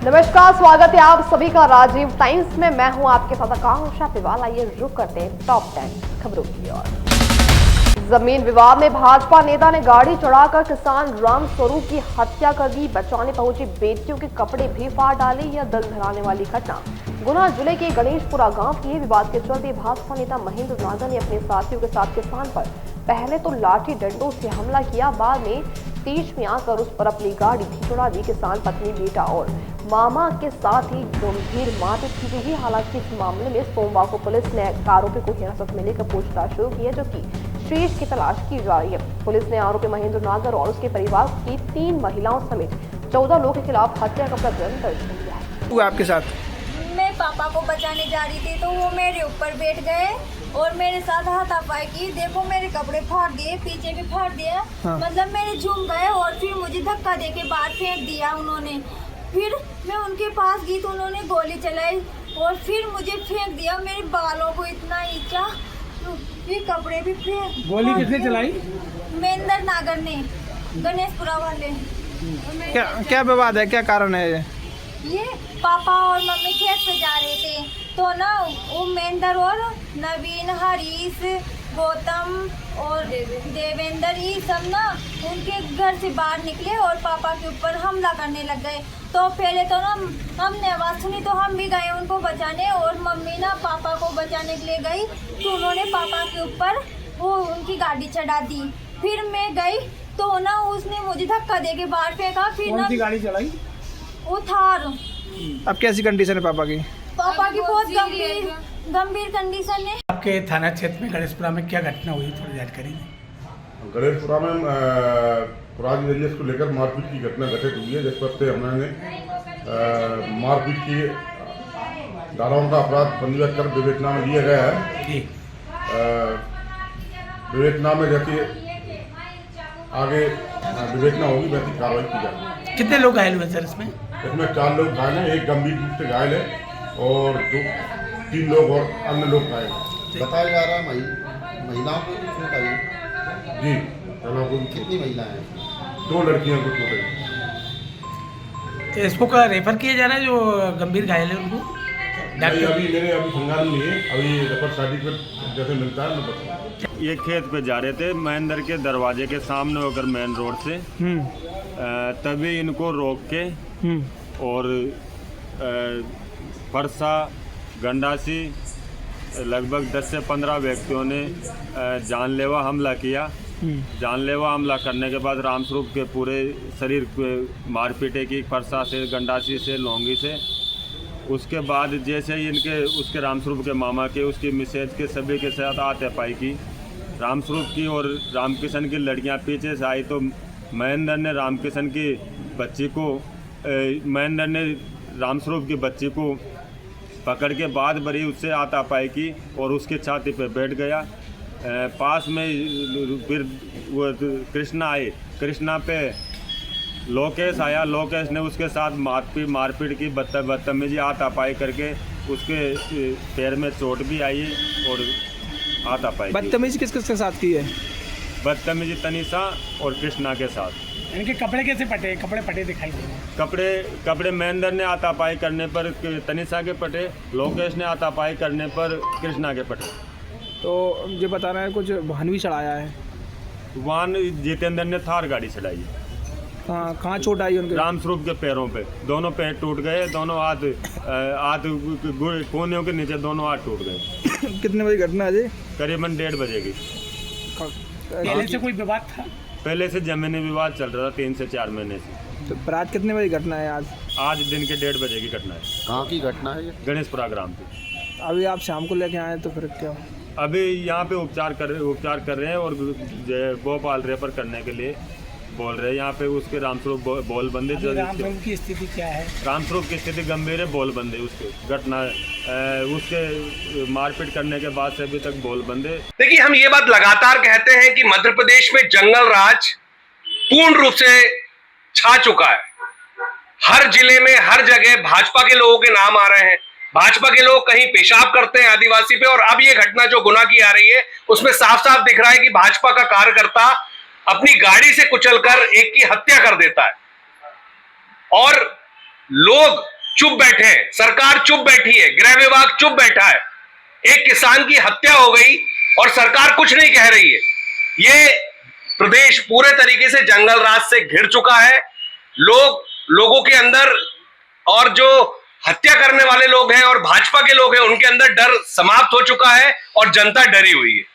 नमस्कार, स्वागत है आप सभी का राजीव टाइम्स में। मैं हूं आपके साथ आकांक्षा तिवाल। आइए रुक करते हैं टॉप 10 खबरों की ओर। जमीन विवाद में भाजपा नेता ने गाड़ी चढ़ाकर किसान राम स्वरूप की हत्या कर दी। बचाने पहुंची बेटियों के कपड़े भी फाड़ डाले। यह दिल दहलाने वाली घटना गुना जिले के गणेशपुरा गांव की है। विवाद के चलते भाजपा नेता महेंद्र नागर ने अपने साथियों के साथ किसान पर पहले तो लाठी डंडों से हमला किया, बाद में तेज में आकर उस पर अपनी गाड़ी भी चढ़ा दी। किसान पत्नी, बेटा और मामा के साथ ही गंभीर मारपीट की गई है। हालांकि इस मामले में सोमवार को पुलिस ने आरोपी को हिरासत में लेकर पूछताछ शुरू की है, जो कि शेष की तलाश की जा रही है। पुलिस ने आरोपी महेंद्र नागर और उसके परिवार की 3 महिलाओं समेत 14 लोगों के खिलाफ हत्या का प्रकरण दर्ज किया है। हुआ आपके साथ? मैं पापा को बचाने जा रही थी तो वो मेरे ऊपर बैठ गए और मेरे साथ हाथापाई की। देखो मेरे कपड़े फाड़ दिए, पीछे भी फाड़ दिया। हाँ। मतलब मेरे झूम गए और फिर मुझे धक्का देके बाहर फेंक दिया उन्होंने। फिर मैं उनके पास गई तो उन्होंने गोली चलाई और फिर मुझे फेंक दिया। मेरे बालों को इतना ईंचा, ये कपड़े भी फेंक। गोली किसने चलाई? महेंद्र नागर ने, गणेशपुरा वाले। क्या विवाद है, क्या कारण है ये पापा और मम्मी खेत पे जा रहे थे तो ना वो महेंद्र और नवीन, हरीश, गौतम और देवेंद्र, ये सब ना उनके घर से बाहर निकले और पापा के ऊपर हमला करने लग गए। तो पहले तो ना हमने आवाज़ सुनी तो हम भी गए उनको बचाने और मम्मी ना पापा को बचाने के लिए गई तो उन्होंने पापा के ऊपर वो उनकी गाड़ी चढ़ा दी। फिर मैं गई तो ना उसने मुझे धक्का दे के बाहर फेंका। फिर ना गाड़ी चलाई? वो थार। अब कैसी कंडीशन है पापा की? पापा की बहुत गंभीर कंडीशन है। आपके थाना क्षेत्र में गणेशपुरा में क्या घटना हुई, थोड़ी जानकारी दें। गणेशपुरा में पुरानी रंजिश को लेकर मारपीट की घटना घटित हुई है, जिस पर से हमने मारपीट की धाराओं का अपराध पंजीबद्ध कर विवेचना में लिया गया है। जी। विवेचना में जैसे आगे विवेचना होगी वैसी कार्रवाई की जाएगी। कितने लोग घायल हुए सर इसमें? इसमें 4 लोग घायल हैं, एक गंभीर रूप से घायल है और 3 लोग और अन्य लोग घायल हैं। बताया जा रहा है महिलाओं को भी चोट आई। जी, चलो कितनी महिलाएं हैं? 2 लड़कियों को चोट आई। तो इसको का रेफर किया जा रहा है जो गंभीर घायल है उनको? नहीं, अभी संज्ञान नहीं है। अभी रेफर सर्टिफिकेट जैसे मिलता है मैं बताऊँ। ये खेत पे जा रहे थे, महेंद्र के दरवाजे के सामने होकर मेन रोड से तभी इनको रोक के और परसा, गंडासी लगभग 10 से 15 व्यक्तियों ने जानलेवा हमला किया। जानलेवा हमला करने के बाद रामस्वरूप के पूरे शरीर पे मारपीटे की, परसा से, गंडासी से, लौंगी से। उसके बाद जैसे ही इनके उसके रामस्वरूप के मामा के, उसकी मिसेज के, सभी के साथ हाथापाई की। रामस्वरूप की और रामकिशन की लड़कियां पीछे से आई तो महेंद्र ने रामकिशन की बच्ची को महेंद्र ने रामस्वरूप की बच्ची को पकड़ के बाद बरी उससे हाथापाई की और उसकी छाती पे बैठ गया। पास में फिर वो कृष्णा आई, कृष्णा पे लोकेश आया। लोकेश ने उसके साथ मारपीट की, बदतमीजी हाथापाई करके उसके पैर में चोट भी आई और हाथापाई। बदतमीजी किस किस के साथ की है? बदतमीजी तनिषा और कृष्णा के साथ। इनके कपड़े कैसे पटे? कपड़े पटे दिखाई दे रहे हैं। कपड़े महेंद्र ने हाथापाई करने पर तनिषा के पटे, लोकेश ने हाथापाई करने पर कृष्णा के पटे। तो ये बता रहे हैं कुछ वाहन भी चढ़ाया है। वाहन जितेंद्र ने थार गाड़ी चलाई। कहाँ चोट आई उनके? रामस्वरूप के पैरों पे, दोनों पैर टूट गए, दोनों हाथ कोहनियों के नीचे दोनों हाथ टूट गए। कितने बजे घटना है जी? करीबन 1:30 बजे की। पहले से कोई विवाद था? पहले से जमीनी विवाद चल रहा था 3 से 4 महीने से। तो रात कितने बजे घटना है आज? आज दिन के 1:30 बजे की घटना है। कहाँ की घटना है ये? गणेशपुरा ग्राम की। अभी आप शाम को लेके आए तो फिर क्या? अभी यहाँ पे उपचार कर रहे हैं और भोपाल रेफर करने के लिए बोल रहे हैं। यहाँ पे उसके रामस्वरूप बोल बंदे। रामस्वरूप की स्थिति क्या है? रामस्वरूप की स्थिति गंभीर है, बोल बंदे। उसके घटना उसके मारपीट करने के बाद से अभी तक बोल बंदे। देखिए, हम ये बात लगातार कहते हैं कि मध्य प्रदेश में जंगल राज पूर्ण रूप से छा चुका है। हर जिले में, हर जगह भाजपा के लोगों के नाम आ रहे हैं। भाजपा के लोग कहीं पेशाब करते हैं आदिवासी पे, और अब ये घटना जो गुना की आ रही है उसमें साफ साफ दिख रहा है कि भाजपा का कार्यकर्ता अपनी गाड़ी से कुचलकर एक की हत्या कर देता है। और लोग चुप बैठे हैं, सरकार चुप बैठी है, गृह विभाग चुप बैठा है। एक किसान की हत्या हो गई और सरकार कुछ नहीं कह रही है। ये प्रदेश पूरे तरीके से जंगल राज से घिर चुका है। लोगों के अंदर, और जो हत्या करने वाले लोग हैं और भाजपा के लोग हैं, उनके अंदर डर समाप्त हो चुका है और जनता डरी हुई है।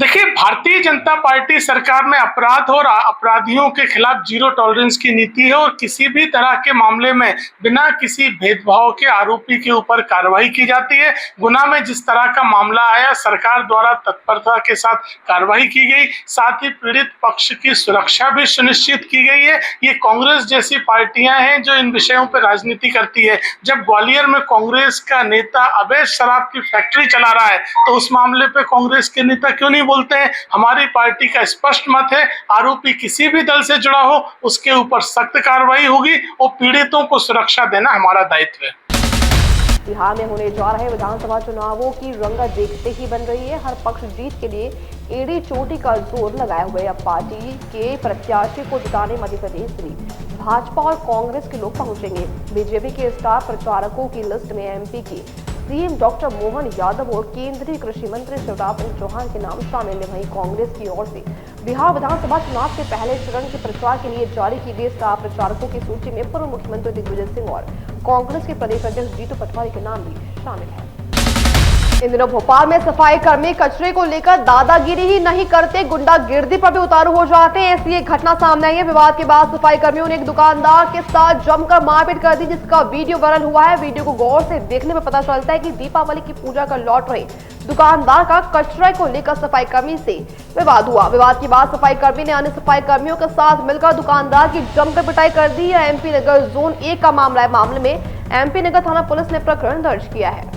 देखिए, भारतीय जनता पार्टी सरकार में अपराध और अपराधियों के खिलाफ जीरो टॉलरेंस की नीति है और किसी भी तरह के मामले में बिना किसी भेदभाव के आरोपी के ऊपर कार्रवाई की जाती है। गुना में जिस तरह का मामला आया, सरकार द्वारा तत्परता के साथ कार्रवाई की गई, साथ ही पीड़ित पक्ष की सुरक्षा भी सुनिश्चित की गई है। ये कांग्रेस जैसी पार्टियां हैं जो इन विषयों पर राजनीति करती है। जब ग्वालियर में कांग्रेस का नेता अवैध शराब की फैक्ट्री चला रहा है तो उस मामले पे कांग्रेस के नेता क्यों नहीं बोलते हैं? हमारी पार्टी का स्पष्ट मत है, आरोपी किसी भी दल से जुड़ा हो उसके ऊपर सख्त कार्रवाई होगी और पीड़ितों को सुरक्षा देना हमारा दायित्व है। बिहार में होने जा रहे विधानसभा चुनावों की रंगत देखते ही बन रही है। हर पक्ष जीत के लिए एड़ी चोटी का जोर लगाए हुए अब पार्टी के प्रत्याशी को जिताने मध्य प्रदेश में भाजपा और कांग्रेस के लोग पहुंचेंगे। बीजेपी के स्टार प्रचारकों की लिस्ट में एमपी की सीएम डॉक्टर मोहन यादव और केंद्रीय कृषि मंत्री शिवराज सिंह चौहान के नाम शामिल है। वहीं कांग्रेस की ओर से बिहार विधानसभा चुनाव के पहले चरण के प्रचार के लिए जारी की गई स्टार प्रचारकों की सूची में पूर्व मुख्यमंत्री दिग्विजय सिंह और कांग्रेस के प्रदेश अध्यक्ष जीतू पटवारी के नाम भी शामिल है। इन दिनों भोपाल में सफाई कर्मी कचरे को लेकर दादागिरी ही नहीं करते, गुंडागिर्दी पर भी उतारू हो जाते हैं। ऐसी एक घटना सामने आई है। विवाद के बाद सफाई कर्मियों ने एक दुकानदार के साथ जमकर मारपीट कर दी, जिसका वीडियो वायरल हुआ है। वीडियो को गौर से देखने में पता चलता है कि दीपावली की पूजा कर लौट रहे दुकानदार का कचरे को लेकर सफाई कर्मी से विवाद हुआ। विवाद के बाद सफाई कर्मी ने अन्य सफाई कर्मियों के साथ मिलकर दुकानदार की जमकर पिटाई कर दी है। एमपी नगर जोन 1 का मामला है। मामले में एमपी नगर थाना पुलिस ने प्रकरण दर्ज किया है।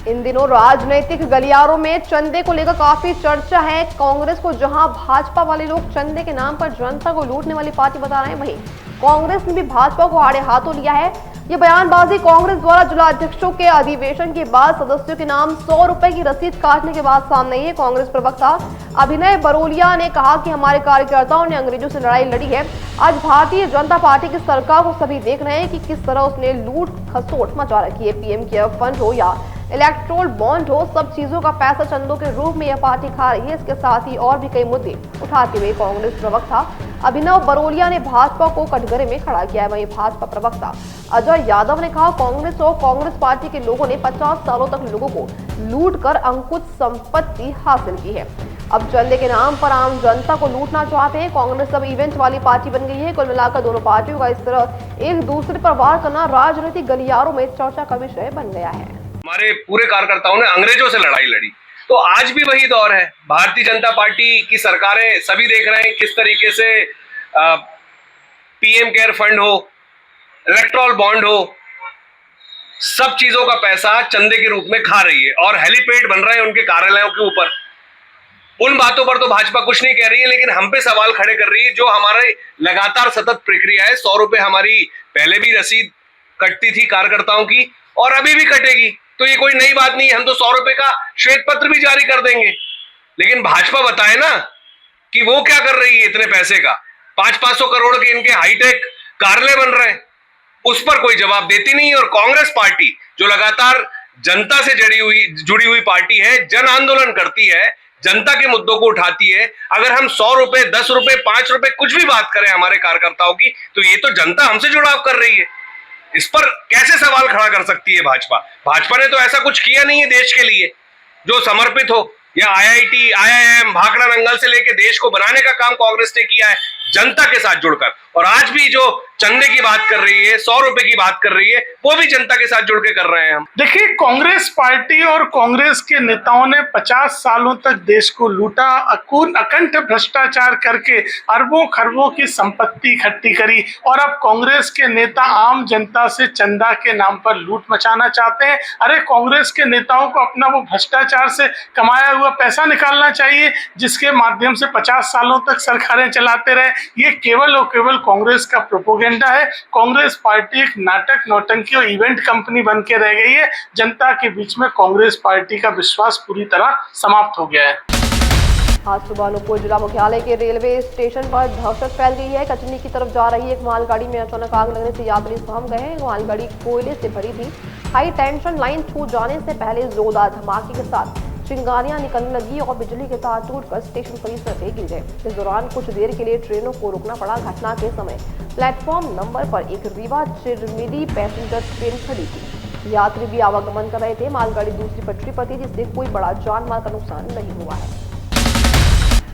इन दिनों राजनीतिक गलियारों में चंदे को लेकर काफी चर्चा है। कांग्रेस को जहां भाजपा वाले लोग चंदे के नाम पर जनता को लूटने वाली पार्टी बता रहे हैं, वहीं कांग्रेस ने भी भाजपा को आड़े हाथों लिया है। ये बयानबाजी कांग्रेस द्वारा जिला अध्यक्षों के अधिवेशन के बाद सदस्यों के नाम 100 रुपए की रसीद काटने के बाद सामने आई है। कांग्रेस प्रवक्ता अभिनय बरोलिया ने कहा कि हमारे कार्यकर्ताओं ने अंग्रेजों से लड़ाई लड़ी है। आज भारतीय जनता पार्टी की सरकार को सभी देख रहे हैं कि किस तरह उसने लूट खसोट मचा रखी है। पीएम केयर फंड हो या इलेक्ट्रोल बॉन्ड हो, सब चीजों का पैसा चंदों के रूप में यह पार्टी खा रही है। इसके साथ ही और भी कई मुद्दे उठाते हुए कांग्रेस प्रवक्ता अभिनव बरोलिया ने भाजपा को कटघरे में खड़ा किया है। वहीं भाजपा प्रवक्ता अजय यादव ने कहा, कांग्रेस और कांग्रेस पार्टी के लोगों ने 50 सालों तक लोगों को लूट कर अंकुश संपत्ति हासिल की है। अब चंदे के नाम पर आम जनता को लूटना चाहते हैं। कांग्रेस अब इवेंट वाली पार्टी बन गई है। कुल मिलाकर दोनों पार्टियों का इस तरह एक दूसरे पर वार करना राजनीतिक गलियारों में चर्चा का विषय बन गया है। हमारे पूरे कार्यकर्ताओं ने अंग्रेजों से लड़ाई लड़ी, तो आज भी वही दौर है। भारतीय जनता पार्टी की सरकारें सभी देख रहे हैं किस तरीके से पीएम केयर फंड हो, इलेक्ट्रोल बॉन्ड हो, सब चीजों का पैसा चंदे के रूप में खा रही है और हेलीपैड बन रहे हैं उनके कार्यालयों के ऊपर। उन बातों पर तो भाजपा कुछ नहीं कह रही है, लेकिन हम पे सवाल खड़े कर रही है। जो हमारे लगातार सतत प्रक्रिया है, 100 रुपए हमारी पहले भी रसीद कटती थी कार्यकर्ताओं की और अभी भी कटेगी, तो ये कोई नई बात नहीं है। हम तो 100 रुपए का श्वेत पत्र भी जारी कर देंगे। लेकिन भाजपा बताए ना कि वो क्या कर रही है इतने पैसे का। 500-500 करोड़ के इनके हाईटेक कार्यालय बन रहे हैं, उस पर कोई जवाब देती नहीं। और कांग्रेस पार्टी जो लगातार जनता से जुड़ी हुई पार्टी है, जन आंदोलन करती है, जनता के मुद्दों को उठाती है। अगर हम 100 रुपए, 10 रुपए, 5 रुपए कुछ भी बात करें हमारे कार्यकर्ताओं की, तो ये तो जनता हमसे जुड़ाव कर रही है। इस पर कैसे सवाल खड़ा कर सकती है भाजपा? भाजपा ने तो ऐसा कुछ किया नहीं है देश के लिए जो समर्पित हो। या IIT, IIM, भाखड़ा नंगल से लेके देश को बनाने का काम कांग्रेस ने किया है जनता के साथ जुड़कर। और आज भी जो चंदे की बात कर रही है, 100 रुपए की बात कर रही है, वो भी जनता के साथ जुड़ के कर रहे हैं हम। देखिए, कांग्रेस पार्टी और कांग्रेस के नेताओं ने 50 सालों तक देश को लूटा, अकंठ भ्रष्टाचार करके अरबों खरबों की संपत्ति इकट्ठी करी और अब कांग्रेस के नेता आम जनता से चंदा के नाम पर लूट मचाना चाहते हैं। अरे, कांग्रेस के नेताओं को अपना वो भ्रष्टाचार से कमाया हुआ पैसा निकालना चाहिए, जिसके माध्यम से 50 सालों तक सरकारें चलाते रहे। ये केवल और केवल कांग्रेस का प्रोपोगेंडा है। कांग्रेस पार्टी एक नाटक, नौटंकी और इवेंट कंपनी बन के रह गई है। जनता के बीच में कांग्रेस पार्टी का विश्वास पूरी तरह समाप्त हो गया है। आज सुबह अनूपपुर जिला मुख्यालय के रेलवे स्टेशन पर दहशत फैल गई है। कटनी की तरफ जा रही एक मालगाड़ी में अचानक आग लगने से यात्री सहम गए। मालगाड़ी कोयले से भरी थी। हाई टेंशन लाइन छू जाने से पहले जोरदार धमाके के साथ चिंगारियां निकलने लगी और बिजली के तार टूटकर स्टेशन परिसर से गिर गए। इस दौरान कुछ देर के लिए ट्रेनों को रुकना पड़ा। घटना के समय प्लेटफॉर्म नंबर पर एक रीवा चिरमिरी पैसेंजर ट्रेन खड़ी थी। यात्री भी आवागमन कर रहे थे। मालगाड़ी दूसरी पटरी पर थी, जिससे कोई बड़ा जान माल का नुकसान नहीं हुआ है।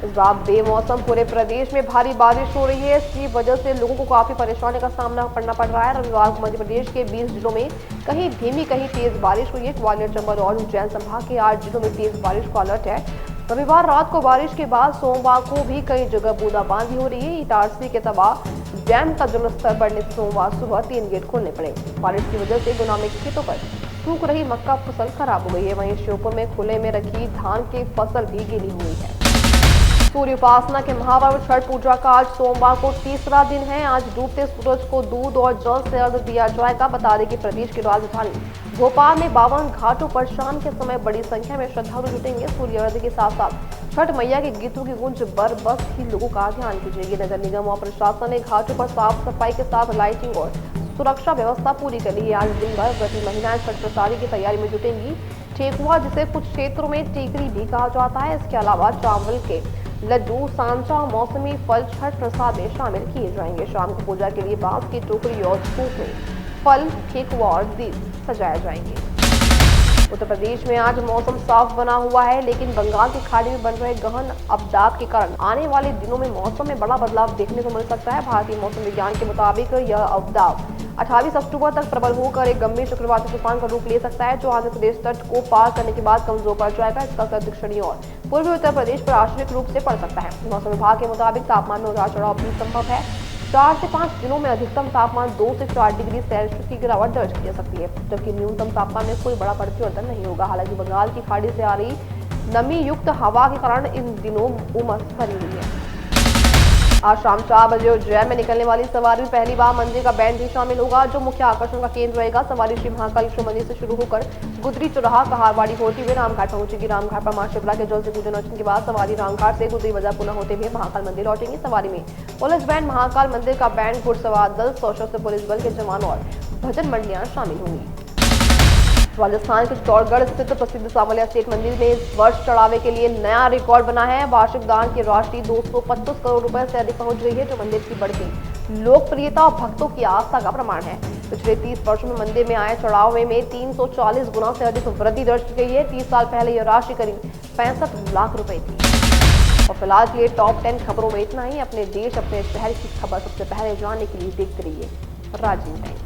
इस बार बेमौसम पूरे प्रदेश में भारी बारिश हो रही है। इसकी वजह से लोगों को काफी परेशानी का सामना करना पड़ रहा है। रविवार को मध्य प्रदेश के 20 जिलों में कहीं धीमी कहीं तेज बारिश हुई है। ग्वालियर, चंबल और उज्जैन संभाग के 8 जिलों में तेज बारिश का अलर्ट है। रविवार रात को बारिश के बाद सोमवार को भी कई जगह बूंदाबांदी हो रही है। इटारसी के तबाह डैम का जलस्तर बढ़ने से सोमवार सुबह 3 गेट खोलने पड़े। बारिश की वजह से गुना में खेतों पर सूख रही मक्का फसल खराब हो गई है। वहीं श्योपुर में खुले में रखी धान की फसल भी गिरी हुई है। सूर्य उपासना के महापर्व छठ पूजा का आज सोमवार को तीसरा दिन है। आज डूबते सूरज को दूध और जल से अर्घ्य दिया जाएगा। बता दें कि प्रदेश की राजधानी भोपाल में 52 घाटों पर शाम के समय बड़ी संख्या में श्रद्धालु जुटेंगे। सूर्य अर्घ्य के साथ साथ छठ मैया के गीतों की गूंज पर बस ही लोगों का ध्यान खींचेगी। नगर निगम और प्रशासन ने घाटों पर साफ सफाई के साथ लाइटिंग और सुरक्षा व्यवस्था पूरी कर ली है। आज दिन भर व्रती महिलाएं छठ प्रसादी की तैयारी में जुटेंगी। ठेकुआ, जिसे कुछ क्षेत्रों में टेकरी भी कहा जाता है, इसके अलावा चावल के लड्डू, सांचा, मौसमी फल छठ प्रसाद में शामिल किए जाएंगे। शाम को पूजा के लिए बांस की टोकरी और सूप में फल, ठेकुआ और दीप सजाए जाएंगे। उत्तर प्रदेश में आज मौसम साफ बना हुआ है, लेकिन बंगाल की खाड़ी में बन रहे गहन अवदाब के कारण आने वाले दिनों में मौसम में बड़ा बदलाव देखने को मिल सकता है। भारतीय मौसम विज्ञान के मुताबिक यह अवदाब 28 अक्टूबर तक प्रबल होकर एक गंभीर चक्रवाती तूफान का रूप ले सकता है, जो आंध्र प्रदेश तट को पार करने के बाद कमजोर पड़ जाएगा। इसका असर दक्षिणी और पूर्वी उत्तर प्रदेश पर आंशिक रूप से पड़ सकता है। मौसम विभाग के मुताबिक तापमान में उतार चढ़ाव भी संभव है। 4 से 5 दिनों में अधिकतम तापमान 2 से 4 डिग्री सेल्सियस की गिरावट दर्ज की जा सकती है, जबकि न्यूनतम तापमान में कोई बड़ा परिवर्तन नहीं होगा। हालांकि बंगाल की खाड़ी से आ रही नमी युक्त हवा के कारण इन दिनों उमस भरी हुई है। आज शाम 4 बजे उज्जैन में निकलने वाली सवारी में पहली बार मंदिर का बैंड भी शामिल होगा, जो मुख्य आकर्षण का केंद्र रहेगा। सवारी श्री महाकालेश्वर मंदिर से शुरू होकर गुदरी चौराहा, कहारवाड़ी होते हुए रामघाट पहुंचेगी। रामघाट पर मां शिप्रा के जल से पूजन अर्चन के बाद सवारी रामघाट से गुदरी बाजार पुनः होते हुए महाकाल मंदिर लौटेंगी। सवारी में पुलिस बैंड, महाकाल मंदिर का बैंड, घुड़सवार दल, सशस्त्र पुलिस बल के जवान और भजन मंडलियां शामिल होंगी। राजस्थान के चित्तौड़गढ़ स्थित प्रसिद्ध सांवलिया सेठ मंदिर में इस वर्ष चढ़ावे के लिए नया रिकॉर्ड बना है। वार्षिक दान की राशि 225 करोड़ रुपए से अधिक पहुंच गई है, जो मंदिर की बढ़ती लोकप्रियता और भक्तों की आस्था का प्रमाण है। पिछले 30 वर्षों में मंदिर में आए चढ़ावे में 340 गुना से अधिक वृद्धि दर्ज की गई है। 30 साल पहले यह राशि करीब 65 लाख रुपए थी। और फिलहाल के लिए टॉप 10 खबरों में इतना ही। अपने देश, अपने शहर की खबर सबसे पहले जानने के लिए देखते रहिए राजीव टाइम्स।